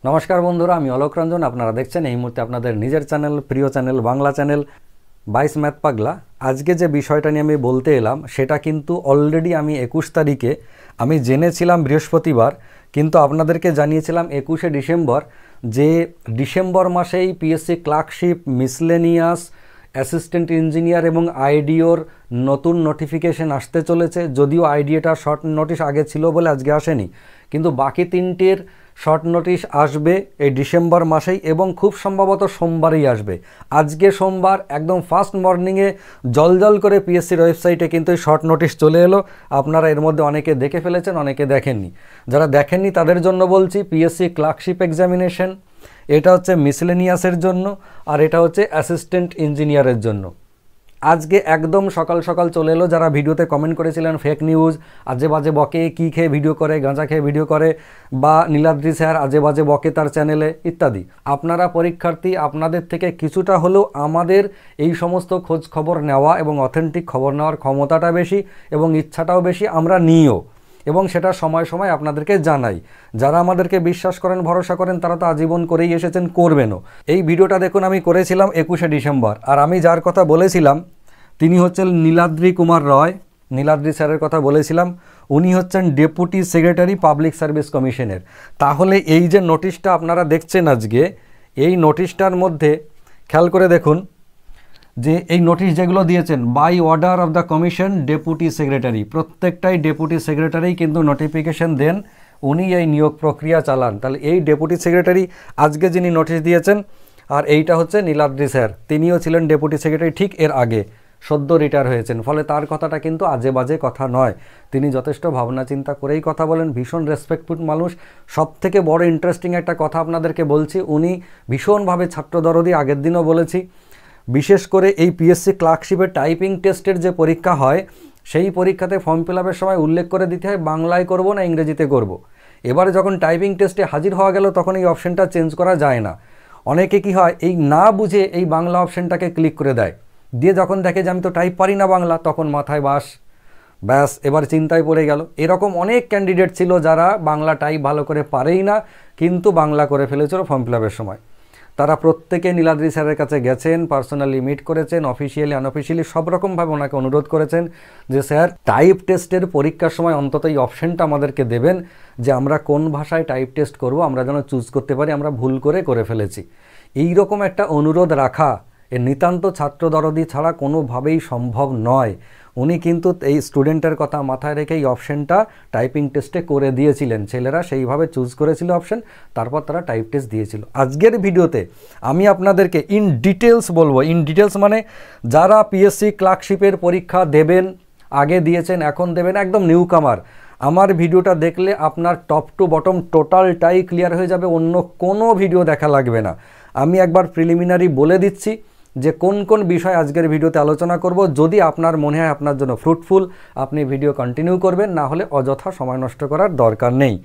নমস্কার বন্ধুরা, আমি অলোক রঞ্জন। আপনারা দেখছেন এই মুহূর্তে আপনাদের নিজের চ্যানেল, প্রিয় চ্যানেল, বাংলা চ্যানেল 22 ম্যাথ পাগলা। আজকে যে বিষয়টা নিয়ে আমি বলতে এলাম সেটা কিন্তু অলরেডি আমি 21 তারিখে আমি জেনেছিলাম বৃহস্পতিবার, কিন্তু আপনাদেরকে জানিয়েছিলাম 21শে ডিসেম্বর যে ডিসেম্বর মাসেই PSC clerkship, miscellaneous, assistant engineer এবং আইডিওর নতুন নোটিফিকেশন আসতে চলেছে। যদিও আইডিটা শর্ট নোটিশ আগে ছিল বলে আজকে আসেনি, কিন্তু বাকি তিনটের শর্ট নোটিশ আসবে এই ডিসেম্বর মাসেই এবং খুব সম্ভবত সোমবারেই আসবে। আজকে সোমবার একদম ফার্স্ট মর্নিংয়ে জলজল করে পিএসসির ওয়েবসাইটে কিন্তু এই শর্ট নোটিশ চলে এলো। আপনারা এর মধ্যে অনেকে দেখে ফেলেছেন, অনেকে দেখেননি। যারা দেখেননি তাদের জন্য বলছি, পিএসসি ক্লার্কশিপ এক্সামিনেশন, এটা হচ্ছে মিসলেনিয়াসের জন্য, আর এটা হচ্ছে অ্যাসিস্ট্যান্ট ইঞ্জিনিয়ারের জন্য। আজকে একদম সকাল সকাল চলে এলো। যারা ভিডিওতে কমেন্ট করেছিলেন ফেক নিউজ, আজে বাজে বকে, কী খেয়ে ভিডিও করে, গাঁজা খেয়ে ভিডিও করে, বা নীলাদ্রি স্যার আজে বাজে বকে তার চ্যানেলে ইত্যাদি, আপনারা পরীক্ষার্থী, আপনাদের থেকে কিছুটা হলেও আমাদের এই সমস্ত খোঁজ খবর নেওয়া এবং অথেন্টিক খবর নেওয়ার ক্ষমতাটা বেশি এবং ইচ্ছাটাও বেশি, আমরা নিও এবং সেটা সময় সময় আপনাদেরকে জানাই। যারা আমাদেরকে বিশ্বাস করেন, ভরসা করেন, তারা তো আজীবন করেই এসেছেন, করবেনও। এই ভিডিওটা দেখুন আমি করেছিলাম 21শে ডিসেম্বর, আর আমি যার কথা বলেছিলাম তিনি হচ্ছেন নীলাদ্রি কুমার রয়। নীলাদ্রি স্যারের কথা বলেছিলাম, উনি হচ্ছেন ডেপুটি সেক্রেটারি পাবলিক সার্ভিস কমিশনের। তাহলে এই যে নোটিশটা আপনারা দেখছেন আজকে, এই নোটিশটার মধ্যে খেয়াল করে দেখুন যে এই নোটিশ যেগুলো দিয়েছেন, by order of the commission deputy secretary, প্রত্যেকটাই ডেপুটি সেক্রেটারি কিন্তু নোটিফিকেশন দেন, উনি এই নিয়োগ প্রক্রিয়া চালান। তাহলে এই ডেপুটি সেক্রেটারি আজকে যিনি নোটিশ দিয়েছেন, আর এইটা হচ্ছে নীলাদ্রি স্যার, তিনিও ছিলেন ডেপুটি সেক্রেটারি ঠিক এর আগে, সদ্য রিটায়ার হয়েছেন। ফলে তার কথাটা কিন্তু আজে বাজে কথা নয়, তিনি যথেষ্ট ভাবনা চিন্তা করেই কথা বলেন, ভীষণ রেসপেক্টফুল মানুষ। সবথেকে বড় ইন্টারেস্টিং একটা কথা আপনাদেরকে বলছি, উনি ভীষণভাবে ছাত্রদরদি, আগের দিনও বলেছি। বিশেষ করে এই পিএসসি ক্লার্কশিপের টাইপিং টেস্টের যে পরীক্ষা হয়, সেই পরীক্ষাতে ফর্ম ফিল আপের সময় উল্লেখ করে দিতে হয় বাংলায় করব না ইংরেজিতে করব। এবারে যখন টাইপিং টেস্টে হাজির হওয়া গেল তখন এই অপশানটা চেঞ্জ করা যায় না। অনেকে কি হয়, এই না বুঝে এই বাংলা অপশানটাকে ক্লিক করে দেয়, দিয়ে যখন দেখে যে আমি তো টাইপ পারি না বাংলা, তখন মাথায় ব্যাস এবার চিন্তায় পড়ে গেল। এরকম অনেক ক্যান্ডিডেট ছিল যারা বাংলা টাইপ ভালো করে পারেই না, কিন্তু বাংলা করে ফেলেছিল ফর্ম ফিল আপের সময়। তারা প্রত্যেকে নীলাদ্রি স্যারের কাছে গেছেন, পার্সোনালি মিট করেছেন, অফিসিয়ালি আনঅফিসিয়ালি সব রকমভাবে ওনাকে অনুরোধ করেছেন যে স্যার টাইপ টেস্টের পরীক্ষার সময় অন্তত এই অপশানটা আমাদেরকে দেবেন যে আমরা কোন ভাষায় টাইপ টেস্ট করব, আমরা যেন চুজ করতে পারি, আমরা ভুল করে ফেলেছি। এই রকম একটা অনুরোধ রাখা এ নিতান্ত ছাত্রদরদি ছাড়া কোনোভাবেই সম্ভব নয়। উনি কিন্তু এই স্টুডেন্টের কথা মাথায় রেখে এই অপশানটা টাইপিং টেস্টে করে দিয়েছিলেন। ছেলেরা সেইভাবে চুজ করেছিল অপশান, তারপর তারা টাইপ টেস্ট দিয়েছিল। আজকের ভিডিওতে আমি আপনাদেরকে ইন ডিটেলস বলবো। ইন ডিটেলস মানে যারা পিএসসি ক্লার্কশিপের পরীক্ষা দেবেন, আগে দিয়েছেন, এখন দেবেন, একদম নিউ কামার, আমার ভিডিওটা দেখলে আপনার টপ টু বটম টোটালটাই ক্লিয়ার হয়ে যাবে, অন্য কোনো ভিডিও দেখা লাগবে না। আমি একবার প্রিলিমিনারি বলে দিচ্ছি যে কোন কোন বিষয় আজকের ভিডিওতে আলোচনা করব। যদি আপনার মনে হয় আপনার জন্য ফ্রুটফুল, আপনি ভিডিও কন্টিনিউ করবেন, না হলে অযথা সময় নষ্ট করার দরকার নেই।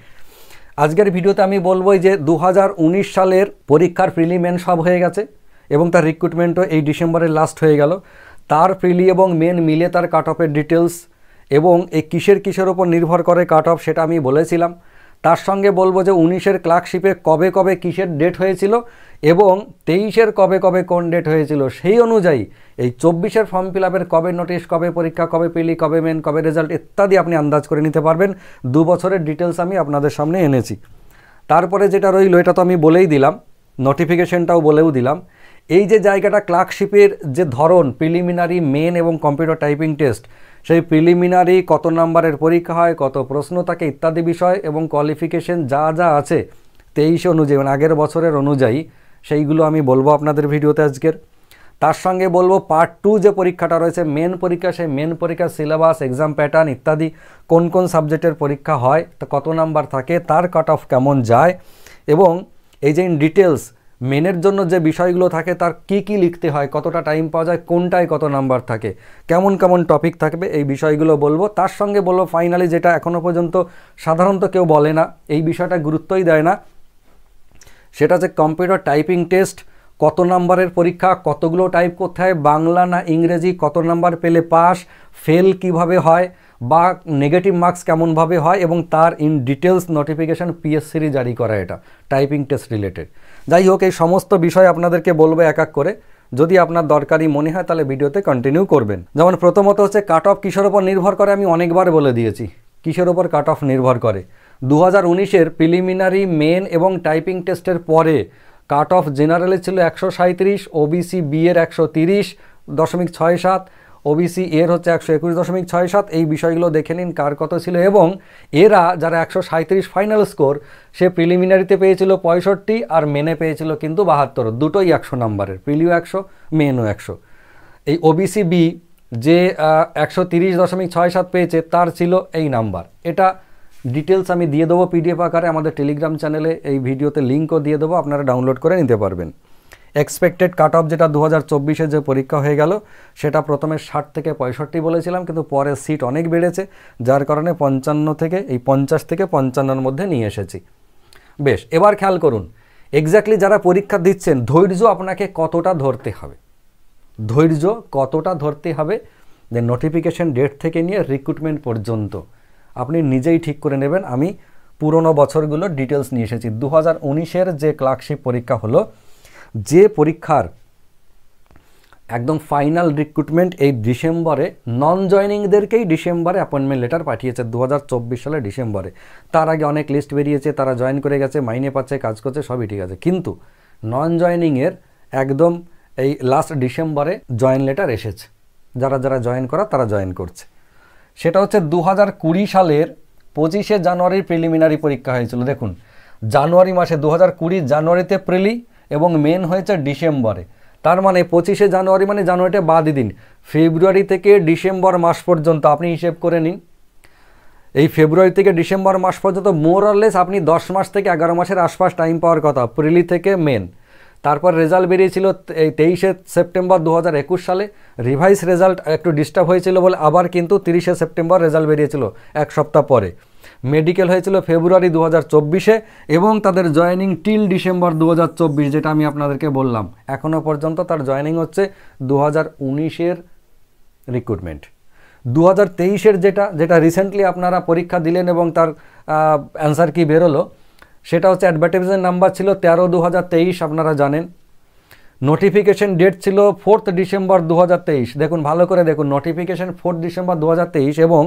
আজকের ভিডিওতে আমি বলবো যে 2019 সালের পরীক্ষার প্রিলি মেন সব হয়ে গেছে এবং তার রিক্রুটমেন্টও এই ডিসেম্বরের লাস্ট হয়ে গেল। তার প্রিলি এবং মেন মিলে তার কাট অফের ডিটেলস এবং এই কিসের ওপর নির্ভর করে কাট অফ সেটা আমি বলেছিলাম। তার সঙ্গে বলবো যে 19-এর ক্লার্কশিপে কবে কবে কিসের ডেট হয়েছিল এবং 23-এর কবে কবে কোন ডেট হয়েছিল, সেই অনুযায়ী এই 24-এর ফর্ম ফিল আপের কবে নোটিশ, কবে পরীক্ষা, কবে প্রিলি, কবে মেন, কবে রেজাল্ট ইত্যাদি আপনি আন্দাজ করে নিতে পারবেন। 2 বছরের ডিটেলস আমি আপনাদের সামনে এনেছি। তারপরে যেটা রইল এটা তো আমি বলেই দিলাম, নোটিফিকেশনটাও বলেও দিলাম। এই যে জায়গাটা ক্লার্কশিপের যে ধরন, প্রিলিমিনারি, মেন এবং কম্পিউটার টাইপিং টেস্ট, সেই প্রিলিমিনারি কত নাম্বারের পরীক্ষা হয়, কত প্রশ্ন থাকে ইত্যাদি বিষয় এবং কোয়ালিফিকেশন যা যা আছে 23 অনুযায়ী, মানে আগের বছরের অনুযায়ী, সেইগুলো আমি বলবো আপনাদের ভিডিওতে আজকের। তার সঙ্গে বলবো পার্ট 2 যে পরীক্ষাটা রয়েছে, মেন পরীক্ষা, সেই মেন পরীক্ষার সিলেবাস, এক্সাম প্যাটার্ন ইত্যাদি, কোন কোন সাবজেক্টের পরীক্ষা হয়, তা কত নাম্বার থাকে, তার কাট অফ কেমন যায়, এবং এই যে ইন ডিটেলস মেনের জন্য যে বিষয়গুলো থাকে তার কি লিখতে হয়, কতটা টাইম পাওয়া যায়, কোনটায় কত নাম্বার থাকে, কেমন কেমন টপিক থাকবে, এই বিষয়গুলো বলবো। তার সঙ্গে বলবো ফাইনালি, যেটা এখনও পর্যন্ত সাধারণত কেউ বলে না, এই বিষয়টা গুরুত্বই দেয় না, সেটা যে কম্পিউটার টাইপিং টেস্ট কত নাম্বারের পরীক্ষা, কতগুলো টাইপ করতে হয়, বাংলা না ইংরেজি, কত নাম্বার পেলে পাস, ফেল কিভাবে হয়, বা নেগেটিভ মার্কস কেমনভাবে হয় এবং তার ইন ডিটেলস নোটিফিকেশান পিএসসিরই জারি করা, এটা টাইপিং টেস্ট রিলেটেড। যাই হোক, এই সমস্ত বিষয় আপনাদেরকে বলবো এক এক করে, যদি আপনার দরকারি মনে হয় তাহলে ভিডিওতে কন্টিনিউ করবেন। যেমন প্রথমত হচ্ছে কাট অফ কিসের ওপর নির্ভর করে, আমি অনেকবার বলে দিয়েছি কিসের ওপর কাট অফ নির্ভর করে। 2019-এর প্রিলিমিনারি, মেন এবং টাইপিং টেস্টের পরে কাট অফ জেনারেলে ছিল 137, ওবিসি বি এর 130.67, ওবিসি এর হচ্ছে 121.67। এই বিষয়গুলো দেখে নিন কার কত ছিল। এবং এরা যারা 137 ফাইনাল স্কোর, সে প্রিলিমিনারিতে পেয়েছিল 65 আর মেনে পেয়েছিল কিন্তু 72, দুটোই 100 নাম্বারের, প্রিলিও 100, মেনও 100। এই ওবিসি বি যে 130.67 পেয়েছে তার ছিল এই নাম্বার। এটা ডিটেলস আমি দিয়ে দেবো পিডিএফ আকারে আমাদের টেলিগ্রাম চ্যানেলে, এই ভিডিওতে লিঙ্কও দিয়ে দেবো, আপনারা ডাউনলোড করে নিতে পারবেন। এক্সপেক্টেড কাট অফ যেটা 2024-এ যে পরীক্ষা হয়ে গেল, সেটা প্রথমে 60 থেকে 65 বলেছিলাম, কিন্তু পরে সিট অনেক বেড়েছে, যার কারণে 50 থেকে 55-র মধ্যে নিয়ে এসেছি। বেশ, এবার খেয়াল করুন এক্স্যাক্টলি যারা পরীক্ষা দিচ্ছেন ধৈর্য আপনাকে কতটা ধরতে হবে, ধৈর্য কতটা ধরতে হবে, যে নোটিফিকেশন ডেট থেকে নিয়ে রিক্রুটমেন্ট পর্যন্ত আপনি নিজেই ঠিক করে নেবেন। আমি পুরনো বছরগুলোর ডিটেলস নিয়ে এসেছি। 2019-এর যে ক্লার্কশিপ পরীক্ষা হলো, যে পরীক্ষার একদম ফাইনাল রিক্রুটমেন্ট এই ডিসেম্বরে, নন জয়নিংদেরকেই ডিসেম্বরে অ্যাপয়েন্টমেন্ট লেটার পাঠিয়েছে 2024 সালের ডিসেম্বরে। তার আগে অনেক লিস্ট বেরিয়েছে, তারা জয়েন করে গেছে, মাইনে পাচ্ছে, কাজ করছে, সবই ঠিক আছে, কিন্তু নন জয়নিংয়ের একদম এই লাস্ট ডিসেম্বরে জয়েন লেটার এসেছে। যারা যারা জয়েন করা তারা জয়েন করছে। সেটা হচ্ছে 2020 সালের 25শে জানুয়ারির প্রিলিমিনারি পরীক্ষা হয়েছিল। দেখুন, জানুয়ারি মাসে 2020 জানুয়ারিতে প্রিলি এবং মেন হয়েছে ডিসেম্বরে। তার মানে 25শে জানুয়ারি মানে জানুয়ারিটা বাদই দিন, ফেব্রুয়ারি থেকে ডিসেম্বর মাস পর্যন্ত আপনি হিসেব করে নিন। এই ফেব্রুয়ারি থেকে ডিসেম্বর মাস পর্যন্ত মোর অর লেস আপনি 10 মাস থেকে 11 মাসের আশপাশ টাইম পাওয়ার কথা, প্রিলি থেকে মেন। তারপর রেজাল্ট বেরিয়েছিল এই 23শে সেপ্টেম্বর 2021 সালে। রিভাইস রেজাল্ট একটু ডিস্টার্ব হয়েছিল বলে আবার কিন্তু 30শে সেপ্টেম্বর রেজাল্ট বেরিয়েছিল, এক সপ্তাহ পরে। মেডিকেল হয়েছিল ফেব্রুয়ারি 2024-এ এবং তাদের জয়েনিং টিল ডিসেম্বর 2024, যেটা আমি আপনাদেরকে বললাম। এখনও পর্যন্ত তার জয়েনিং হচ্ছে 2019-এর রিক্রুটমেন্ট। 2023-এর যেটা রিসেন্টলি আপনারা পরীক্ষা দিলেন এবং তার অ্যান্সার কি বেরোলো, সেটা হচ্ছে অ্যাডভার্টাইজমেন্ট নাম্বার ছিল 13/2023, আপনারা জানেন। নোটিফিকেশন ডেট ছিল 4 ডিসেম্বর 2023। দেখুন, ভালো করে দেখুন, নোটিফিকেশন 4 ডিসেম্বর 2023 এবং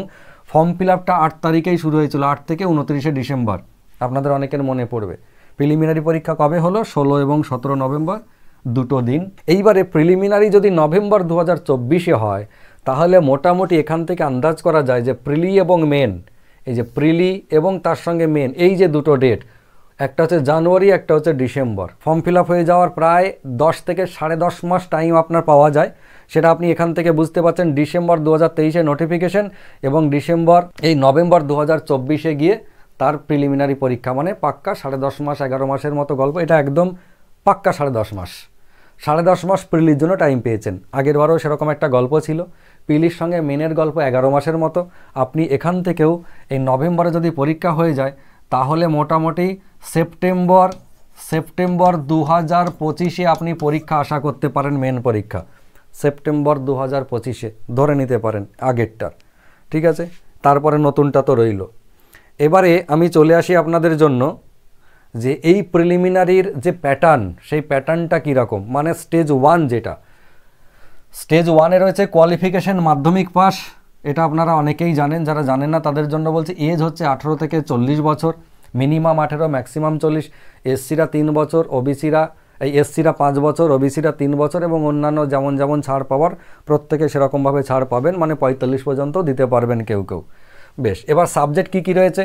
ফর্ম ফিল আপটা 8 তারিখেই শুরু হয়েছিল, 8 থেকে 29শে ডিসেম্বর। আপনাদের অনেকের মনে পড়বে। প্রিলিমিনারি পরীক্ষা কবে হলো? 16 এবং 17 নভেম্বর, দুটো দিন। এইবারে প্রিলিমিনারি যদি নভেম্বর 2024-এ হয়, তাহলে মোটামুটি এখান থেকে আন্দাজ করা যায় যে প্রিলি এবং মেন, এই যে প্রিলি এবং তার সঙ্গে মেন, এই যে দুটো ডেট, একটা হচ্ছে জানুয়ারি, একটা হচ্ছে ডিসেম্বর। ফর্ম ফিল আপ হয়ে যাওয়ার প্রায় 10 থেকে 10.5 মাস টাইম আপনার পাওয়া যায়। সেটা আপনি এখান থেকে বুঝতে পারছেন। ডিসেম্বর 2023-এ নোটিফিকেশন এবং নভেম্বর 2024-এ গিয়ে তার প্রিলিমিনারি পরীক্ষা, মানে পাক্কা 10.5 মাস, 11 মাসের মতো গল্প। এটা একদম পাক্কা 10.5 মাস। 10.5 মাস প্রিলির জন্য টাইম পেয়েছেন। আগের বারও সেরকম একটা গল্প ছিল। প্রিলির সঙ্গে মেনের গল্প 11 মাসের মতো। আপনি এখান থেকেও এই নভেম্বরে যদি পরীক্ষা হয়ে যায়, তাহলে মোটামুটি সেপ্টেম্বর 2025-এ আপনি পরীক্ষা আশা করতে পারেন, মেন পরীক্ষা সেপ্টেম্বর 2025-এ ধরে নিতে পারেন আগেরটার, ঠিক আছে। তারপরে নতুনটা তো রইল। এবারে আমি চলে আসি আপনাদের জন্য যে এই প্রিলিমিনারির যে প্যাটার্ন, সেই প্যাটার্নটা কীরকম। মানে স্টেজ 1 যেটা, স্টেজ 1-এ রয়েছে কোয়ালিফিকেশন মাধ্যমিক পাস। এটা আপনারা অনেকেই জানেন, যারা জানেন না তাদের জন্য বলছি। এজ হচ্ছে 18 থেকে 40 বছর, মিনিমাম 18, ম্যাক্সিমাম 40। এসসিরা 3 বছর, এসসিরা 5 বছর, ওবিসিরা 3 বছর এবং অন্যান্য যেমন যেমন ছাড় পাওয়ার প্রত্যেকে সেরকমভাবে ছাড় পাবেন, মানে 45 পর্যন্ত দিতে পারবেন কেউ কেউ। বেশ, এবার সাবজেক্ট কী কী রয়েছে?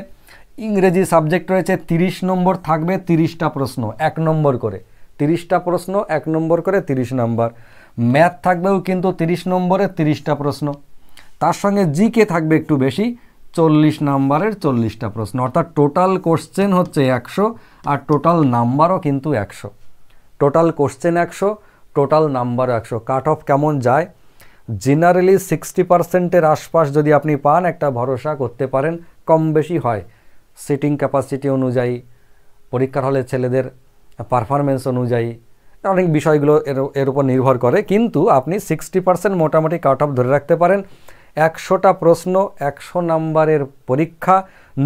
ইংরেজি সাবজেক্ট রয়েছে 30 নম্বর, থাকবে 30টা প্রশ্ন, 1 নম্বর করে। 30টা প্রশ্ন 1 নম্বর করে, 30 নম্বর। ম্যাথ থাকবেও কিন্তু 30 নম্বরে 30টা প্রশ্ন। তার সঙ্গে জিকে থাকবে একটু বেশি, 40 নম্বরের 40টা প্রশ্ন। অর্থাৎ টোটাল কোশ্চেন হচ্ছে 100 আর টোটাল নাম্বারও কিন্তু 100। টোটাল কোশ্চেন 100, টোটাল নাম্বারও 100। কাট অফ কেমন যায়? জেনারেলি 60%-এর আশপাশ যদি আপনি পান, একটা ভরসা করতে পারেন। কম বেশি হয় সিটিং ক্যাপাসিটি অনুযায়ী, পরীক্ষার হলে ছেলেদের পারফরমেন্স অনুযায়ী, অনেক বিষয়গুলো এর উপর নির্ভর করে। কিন্তু আপনি 60% মোটামুটি কাট অফ ধরে রাখতে পারেন। 100টা প্রশ্ন, 100 নাম্বারের পরীক্ষা,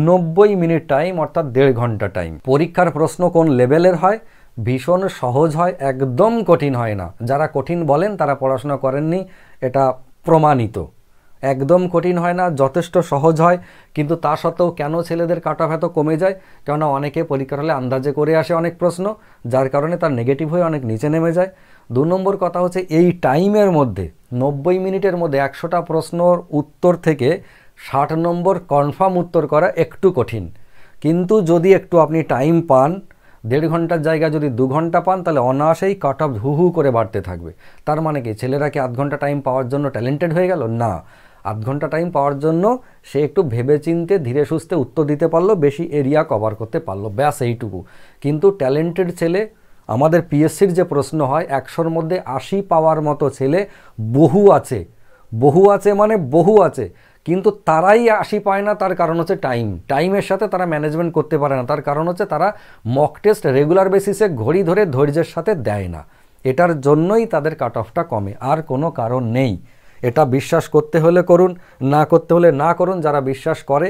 90 মিনিট টাইম, অর্থাৎ 1.5 ঘন্টা টাইম। পরীক্ষার প্রশ্ন কোন লেভেলের হয়? ভীষণ সহজ হয়, একদম কঠিন হয় না। যারা কঠিন বলেন তারা পড়াশোনা করেননি, এটা প্রমাণিত। একদম কঠিন হয় না, যথেষ্ট সহজ হয়। কিন্তু তা সত্ত্বেও কেন ছেলেদের কাট অফ এত কমে যায়? কেননা অনেকে পরীক্ষার হলে আন্দাজে করে আসে অনেক প্রশ্ন, যার কারণে তার নেগেটিভ হয়ে অনেক নিচে নেমে যায়। 2 নম্বর কথা হচ্ছে, এই টাইমের মধ্যে 90 মিনিটের মধ্যে 100টা প্রশ্নর উত্তর থেকে 60 নম্বর কনফার্ম উত্তর করা একটু কঠিন। কিন্তু যদি একটু আপনি টাইম পান, 1.5 ঘন্টার জায়গায় যদি 2 ঘন্টা পান, তাহলে অনায়াসেই কাট অফ হু হু করে বাড়তে থাকবে। তার মানে কি ছেলেরা কি 0.5 ঘন্টা টাইম পাওয়ার জন্য ট্যালেন্টেড হয়ে গেল? না, 0.5 ঘন্টা টাইম পাওয়ার জন্য সে একটু ভেবেচিন্তে ধীরে সুস্থে উত্তর দিতে পারলো, বেশি এরিয়া কভার করতে পারলো, ব্যাস এইটুকু। কিন্তু ট্যালেন্টেড ছেলে, আমাদের পিএসসির যে প্রশ্ন হয় 100-র মধ্যে 80 পাওয়ার মতো ছেলে বহু আছে। বহু আছে মানে বহু আছে, কিন্তু তারাই 80 পায় না। তার কারণ হচ্ছে টাইমের সাথে তারা ম্যানেজমেন্ট করতে পারে না। তার কারণ হচ্ছে তারা মক টেস্ট রেগুলার বেসিসে ঘড়ি ধরে ধৈর্যের সাথে দেয় না। এটার জন্যই তাদের কাট অফটা কমে, আর কোনো কারণ নেই। এটা বিশ্বাস করতে হলে করুন, না করতে হলে না করুন। যারা বিশ্বাস করে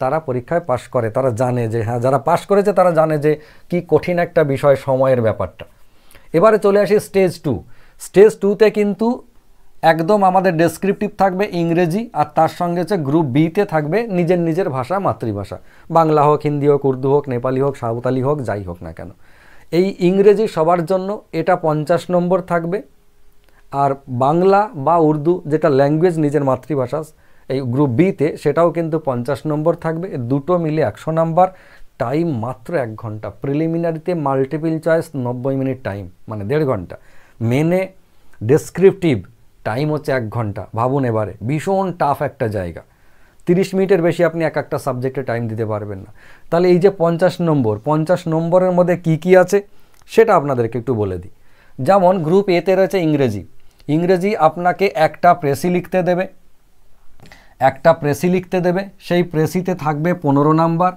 তারা পরীক্ষায় পাশ করে, তারা জানে যে হ্যাঁ, যারা পাশ করেছে তারা জানে যে কি কঠিন একটা বিষয় সময়ের ব্যাপারটা। এবারে চলে আসি স্টেজ 2। স্টেজ 2তে কিন্তু একদম আমাদের ডেসক্রিপটিভ থাকবে ইংরেজি, আর তার সঙ্গে হচ্ছে গ্রুপ বিতে থাকবে নিজের ভাষা, মাতৃভাষা, বাংলা হোক, হিন্দি হোক, উর্দু হোক, নেপালি হোক, সাঁওতালি হোক, যাই হোক না কেন। এই ইংরেজি সবার জন্য এটা 50 নম্বর থাকবে, আর বাংলা বা উর্দু যেটা ল্যাঙ্গুয়েজ নিজের মাতৃভাষা এই গ্রুপ বিতে, সেটাও কিন্তু 50 নম্বর থাকবে। দুটো মিলে 100 নাম্বার। টাইম মাত্র 1 ঘন্টা। প্রিলিমিনারিতে মাল্টিপল চয়েস 90 মিনিট টাইম, মানে 1.5 ঘন্টা। মেনে ডেসক্রিপটিভ টাইম হচ্ছে 1 ঘন্টা। ভাবুন এবারে, ভীষণ টাফ একটা জায়গা। 30 মিনিটের বেশি আপনি একটা সাবজেক্টে টাইম দিতে পারবেন না। তাহলে এই যে 50 নম্বরের মধ্যে কি আছে সেটা আপনাদেরকে একটু বলে দিই। যেমন গ্রুপ এতে রয়েছে ইংরেজি আপনাকে একটা প্রেসি লিখতে দেবে। সেই প্রেসিতে থাকবে 15 নাম্বার।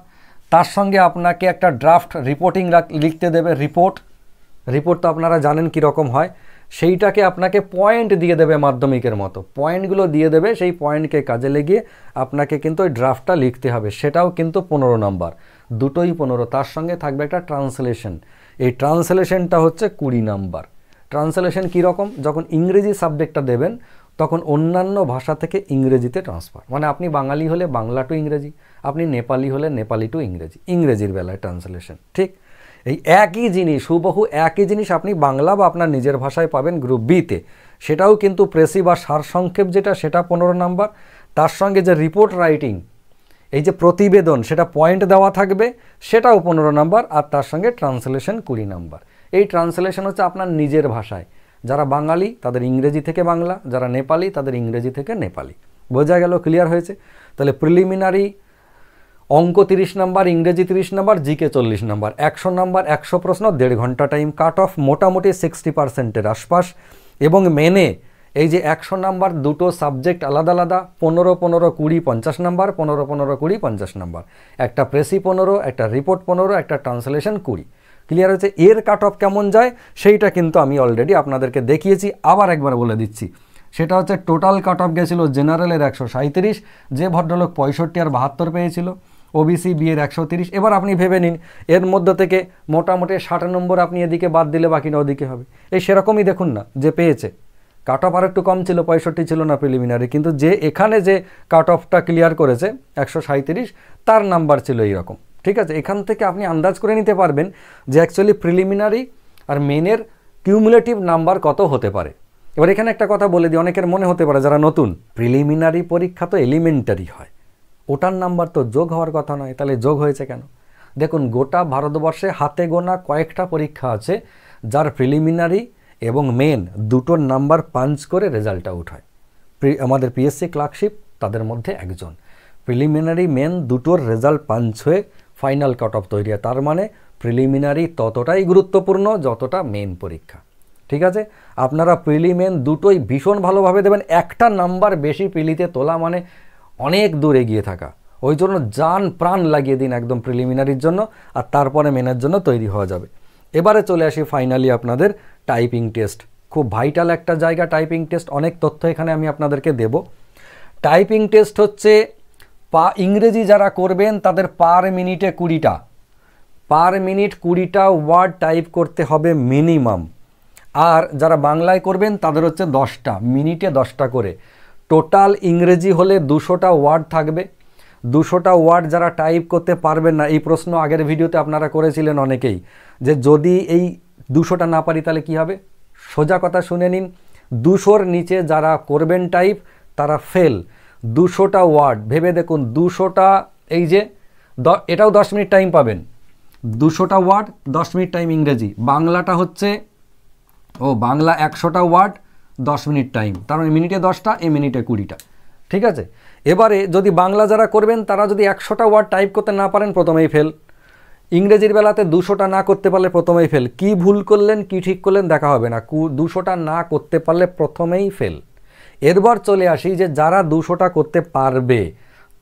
তার সঙ্গে আপনাকে একটা ড্রাফট রিপোর্টিং লিখতে দেবে। রিপোর্ট তো আপনারা জানেন কীরকম হয়। সেইটাকে আপনাকে পয়েন্ট দিয়ে দেবে, মাধ্যমিকের মতো পয়েন্টগুলো দিয়ে দেবে। সেই পয়েন্টকে কাজে লেগিয়ে আপনাকে কিন্তু ওই ড্রাফটটা লিখতে হবে, সেটাও কিন্তু 15 নাম্বার। দুটোই 15। তার সঙ্গে থাকবে একটা ট্রান্সলেশন। এই ট্রান্সলেশনটা হচ্ছে 20 নাম্বার। ট্রান্সলেশন কীরকম? যখন ইংরেজি সাবজেক্টটা দেবেন তখন অন্যান্য ভাষা থেকে ইংরেজিতে ট্রান্সফার, মানে আপনি বাঙালি হলে বাংলা টু ইংরেজি, আপনি নেপালি হলে নেপালি টু ইংরেজি, ইংরেজির বেলায় ট্রান্সলেশন। ঠিক এই একই জিনিস, হুবহু একই জিনিস আপনি বাংলা বা আপনার নিজের ভাষায় পাবেন গ্রুপ বিতে। সেটাও কিন্তু প্রেসি বা সারসংক্ষেপ যেটা, সেটা 15 নাম্বার। তার সঙ্গে যে রিপোর্ট রাইটিং, এই যে প্রতিবেদন, সেটা পয়েন্ট দেওয়া থাকবে, সেটাও 15 নাম্বার। আর তার সঙ্গে ট্রান্সলেশন 20 নাম্বার। এই ট্রান্সলেশন হচ্ছে আপনার নিজের ভাষায়। যারা বাঙালি তাদের ইংরেজি থেকে বাংলা, যারা নেপালি তাদের ইংরেজি থেকে নেপালি। বোঝা গেল? ক্লিয়ার হয়েছে? তাহলে প্রিলিমিনারি অঙ্ক 30 নাম্বার, ইংরেজি 30 নাম্বার, জিকে 40 নাম্বার, 100 নাম্বার, 100 প্রশ্ন, 1.5 ঘন্টা টাইম। কাট অফ মোটামুটি 60%-এর আশপাশ। এবং মেনে এই যে 100 নাম্বার, দুটো সাবজেক্ট আলাদা আলাদা, 15, 15, 20, 50 নাম্বার, 15, 15, 20, 50 নাম্বার। একটা প্রেসি 15, একটা রিপোর্ট 15, একটা ট্রান্সলেশন 20। ক্লিয়ার হচ্ছে? এর কাট অফ কেমন যায় সেইটা কিন্তু আমি অলরেডি আপনাদেরকে দেখিয়েছি, আবার একবার বলে দিচ্ছি। সেটা হচ্ছে টোটাল কাট অফ গেছিলো জেনারেলের 137, যে ভদ্রলোক 65 আর 72 পেয়েছিল। ওবিসি বিয়ের 130। এবার আপনি ভেবে নিন এর মধ্যে থেকে মোটামুটি 60 নম্বর আপনি এদিকে বাদ দিলে বাকিটা ওদিকে হবে। এই সেরকমই দেখুন না, যে পেয়েছে কাট অফ আর একটু কম ছিল, 65 ছিল না প্রিলিমিনারি, কিন্তু যে এখানে যে কাট অফটা ক্লিয়ার করেছে 137, তার নাম্বার ছিল এইরকম। ঠিক আছে? এখান থেকে আপনি আন্দাজ করে নিতে পারবেন যে অ্যাকচুয়ালি প্রিলিমিনারি আর মেনের কিউমুলেটিভ নাম্বার কত হতে পারে। এবার এখানে একটা কথা বলে দিই, অনেকের মনে হতে পারে যারা নতুন, প্রিলিমিনারি পরীক্ষা তো এলিমেন্টারি হয়, ওটার নাম্বার তো যোগ হওয়ার কথা নয়, তাহলে যোগ হয়েছে কেন? দেখুন, গোটা ভারতবর্ষে হাতে গোনা কয়েকটা পরীক্ষা আছে যার প্রিলিমিনারি এবং মেন দুটোর নাম্বার পাঞ্চ করে রেজাল্ট আউট হয়। আমাদের পিএসসি ক্লার্কশিপ তাদের মধ্যে একজন। প্রিলিমিনারি মেন দুটোর রেজাল্ট পাঞ্চ হয়ে ফাইনাল কাট অফ তৈরি হয়। তার মানে প্রিলিমিনারি ততটাই গুরুত্বপূর্ণ যতটা মেন পরীক্ষা। ঠিক আছে? আপনারা প্রিলিমেন দুটোই ভীষণ ভালোভাবে দেবেন। একটা নাম্বার বেশি প্রিলিতে তোলা মানে অনেক দূর এগিয়ে থাকা। ওই জন্য জান প্রাণ লাগিয়ে দিন একদম প্রিলিমিনারির জন্য, আর তারপরে মেনের জন্য তৈরি হওয়া যাবে। এবারে চলে আসি ফাইনালি আপনাদের টাইপিং টেস্ট। খুব ভাইটাল একটা জায়গা টাইপিং টেস্ট। অনেক তথ্য এখানে আমি আপনাদেরকে দেব। টাইপিং টেস্ট হচ্ছে ইংরেজি যারা করবেন তাদের পার মিনিটে 20টা, পার মিনিট 20টা ওয়ার্ড টাইপ করতে হবে মিনিমাম। আর যারা বাংলায় করবেন তাদের হচ্ছে 10টা, মিনিটে 10টা করে। টোটাল ইংরেজি হলে 200টা ওয়ার্ড থাকবে। 200টা ওয়ার্ড যারা টাইপ করতে পারবেন না, এই প্রশ্ন আগের ভিডিওতে আপনারা করেছিলেন অনেকেই, যে যদি এই 200টা না পারি তাহলে কি হবে। সোজা কথা শুনে নিন, 200-র নিচে যারা করবেন টাইপ তারা ফেল। 200টা ওয়ার্ড ভেবে দেখুন, 200টা, এই যে এটাও 10 মিনিট টাইম পাবেন। 200টা ওয়ার্ড 10 মিনিট টাইম ইংরেজি, বাংলাটা হচ্ছে বাংলা 100টা ওয়ার্ড 10 মিনিট টাইম, তার মানে মিনিটে 10টা, এ মিনিটে 20টা। ঠিক আছে, এবারে যদি বাংলা যারা করবেন তারা যদি 100টা ওয়ার্ড টাইপ করতে না পারেন প্রথমেই ফেল। ইংরেজির বেলাতে 200টা না করতে পারলে প্রথমেই ফেল। কি ভুল করলেন কি ঠিক করলেন দেখা হবে না, 200টা না করতে পারলে প্রথমেই ফেল। এরপর চলে আসি যে যারা 200টা করতে পারবে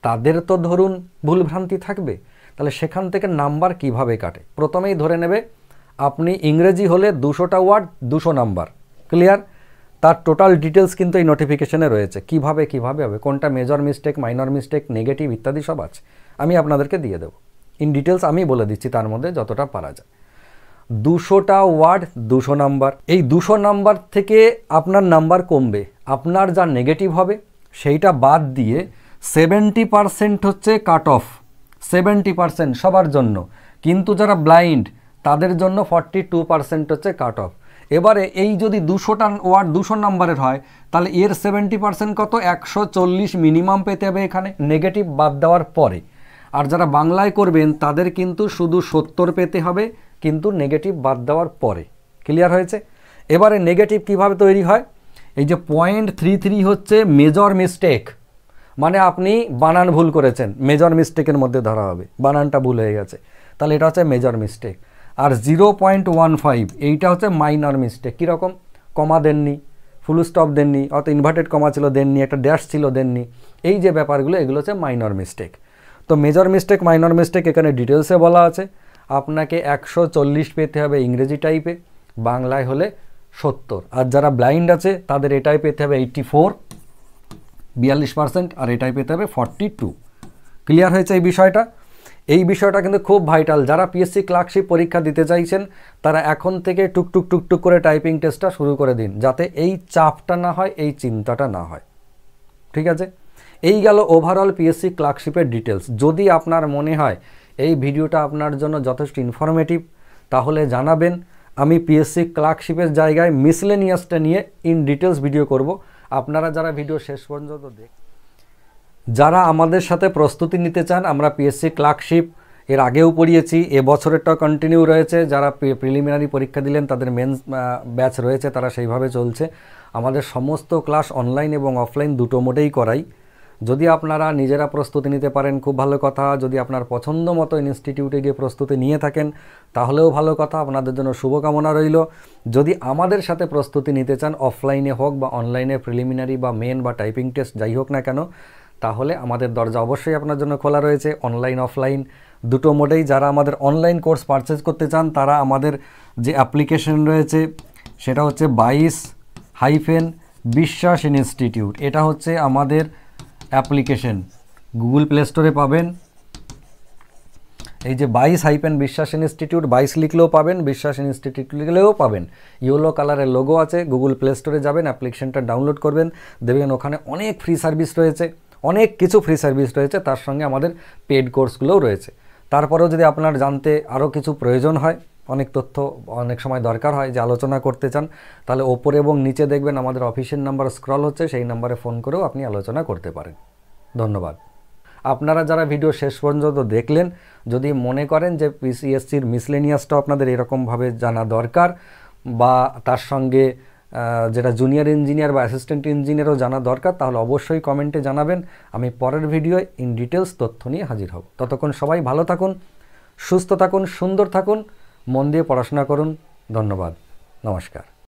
তাদের তো ধরুন ভুলভ্রান্তি থাকবে, তাহলে সেখান থেকে নাম্বার কিভাবে কাটে। প্রথমেই ধরে নেবে আপনি ইংরেজি হলে 200টা ওয়ার্ড 200 নাম্বার, ক্লিয়ার। তার টোটাল ডিটেলস কিন্তু এই নোটিফিকেশনে রয়েছে, কিভাবে হবে, কোনটা major mistake, minor mistake, negative ইত্যাদি সব আছে, আমি আপনাদেরকে দিয়ে দেবো ইন ডিটেলস। আমি বলে দিচ্ছি তার মধ্যে যতটা পারা যায়। 200টা ওয়ার্ড 200 নাম্বার, এই 200 নাম্বার থেকে আপনার নাম্বার কমবে। আপনার যা নেগেটিভ হবে সেইটা বাদ দিয়ে 70% হচ্ছে কাট অফ, 70% সবার জন্য, কিন্তু যারা ব্লাইন্ড তাদের জন্য 42% হচ্ছে কাট অফ। এবারে এই যদি 200টা ওয়ার্ড 200 নাম্বারের হয় তাহলে এর 70% কত, 140 মিনিমাম পেতে হবে এখানে, নেগেটিভ বাদ দেওয়ার পরে। আর যারা বাংলায় করবেন তাদের কিন্তু শুধু 70 পেতে হবে, কিন্তু নেগেটিভ বাদ দেওয়ার পরে। ক্লিয়ার হয়েছে? এবারে নেগেটিভ কিভাবে তৈরি হয়, এই যে 0.33 হচ্ছে মেজর মিস্টেক, মানে আপনি বানান ভুল করেছেন, মেজর মিস্টেকের মধ্যে ধরা হবে, বানানটা ভুল হয়ে গেছে, তাহলে এটা হচ্ছে মেজর মিস্টেক। আর 0.15 এইটা হচ্ছে মাইনর মিস্টেক। কীরকম, কমা দেননি, ফুল স্টপ দেননি, অত ইনভার্টেড কমা ছিল দেননি, একটা ড্যাশ ছিল দেননি, এই যে ব্যাপারগুলো এগুলো হচ্ছে মাইনর মিস্টেক। তো মেজর মিস্টেক, মাইনর মিস্টেক এখানে ডিটেলসে বলা আছে। আপনাকে 140 পেতে হবে ইংরেজি টাইপে, বাংলায় হলে 70। আর যারা ব্লাইন্ড আছে তাদের এটাই পেতে হবে 84, 42%, আর এটাই পেতে হবে 42। ক্লিয়ার হয়েছে এই বিষয়টা? এই বিষয়টা কিন্তু খুব ভাইটাল। যারা পিএসসি ক্লার্কশিপ পরীক্ষা দিতে চাইছেন তারা এখন থেকে টুকটুক করে টাইপিং টেস্টটা শুরু করে দিন, যাতে এই চাপটা না হয়, এই চিন্তাটা না হয়। ঠিক আছে, এই গেল ওভারঅল পিএসসি ক্লার্কশিপের ডিটেলস। যদি আপনার মনে হয় এই ভিডিওটা আপনার জন্য যথেষ্ট ইনফরমেটিভ তাহলে জানাবেন। আমি পিএসসি ক্লার্কশিপের জায়গায় মিসলেনিয়াসটা নিয়ে ইন ডিটেলস ভিডিও করব। আপনারা যারা ভিডিও শেষ পর্যন্ত যারা আমাদের সাথে প্রস্তুতি নিতে চান, আমরা পিএসসি ক্লার্কশিপ এর আগেও পড়িয়েছি, এবছরেরটাও কন্টিনিউ রয়েছে। যারা প্রিলিমিনারি পরীক্ষা দিলেন তাদের মেন্স ব্যাচ রয়েছে, তারা সেইভাবে চলছে। আমাদের সমস্ত ক্লাস অনলাইন এবং অফলাইন দুটো মোডেই করাই। যদি আপনারা নিজেরা প্রস্তুতি নিতে পারেন খুব ভালো কথা, যদি আপনার পছন্দ মতো ইনস্টিটিউটে গিয়ে প্রস্তুতি নিয়ে থাকেন তাহলেও ভালো কথা, আপনাদের জন্য শুভকামনা রইল। যদি আমাদের সাথে প্রস্তুতি নিতে চান, অফলাইনে হোক বা অনলাইনে, প্রিলিমিনারি বা মেন বা টাইপিং টেস্ট যাই হোক না কেন, তাহলে আমাদের দরজা অবশ্যই আপনার জন্য খোলা রয়েছে, অনলাইন অফলাইন দুটো মোডেই। যারা আমাদের অনলাইন কোর্স পারচেজ করতে চান তারা আমাদের যে অ্যাপ্লিকেশন রয়েছে সেটা হচ্ছে 22-বিশ্বাস ইনস্টিটিউট। এটা হচ্ছে আমাদের অ্যাপ্লিকেশন, গুগল প্লে স্টোরে পাবেন। এই যে 22-বিশ্বাস ইনস্টিটিউট, 22 লিখলেও পাবেন, বিশ্বাস ইনস্টিটিউট লিখলেও পাবেন। ইয়েলো কালারের লোগো আছে, গুগল প্লে স্টোরে যাবেন, অ্যাপ্লিকেশনটা ডাউনলোড করবেন, দেখবেন ওখানে অনেক ফ্রি সার্ভিস রয়েছে, অনেক কিছু ফ্রি সার্ভিস রয়েছে, তার সঙ্গে আমাদের পেড কোর্সগুলোও রয়েছে। তারপরেও যদি আপনার জানতে আরও কিছু প্রয়োজন হয়, অনেক তথ্য অনেক সময় দরকার হয় যে আলোচনা করতে চান, তাহলে ওপরে এবং নিচে দেখবেন আমাদের অফিসিয়াল নাম্বার স্ক্রল হচ্ছে, সেই নাম্বারে ফোন করেও আপনি আলোচনা করতে পারেন। ধন্যবাদ। আপনারা যারা ভিডিও শেষ পর্যন্ত দেখলেন, যদি মনে করেন যে পিএসসির মিসলেনিয়াসটা আপনাদের এরকমভাবে জানা দরকার, বা তার সঙ্গে যেটা জুনিয়র ইঞ্জিনিয়ার বা অ্যাসিস্ট্যান্ট ইঞ্জিনিয়ারও জানা দরকার, তাহলে অবশ্যই কমেন্টে জানাবেন। আমি পরের ভিডিওয় ইন ডিটেলস তথ্য নিয়ে হাজির হব। ততক্ষণ সবাই ভালো থাকুন, সুস্থ থাকুন, সুন্দর থাকুন, মন দিয়ে পড়াশোনা করুন। ধন্যবাদ, নমস্কার।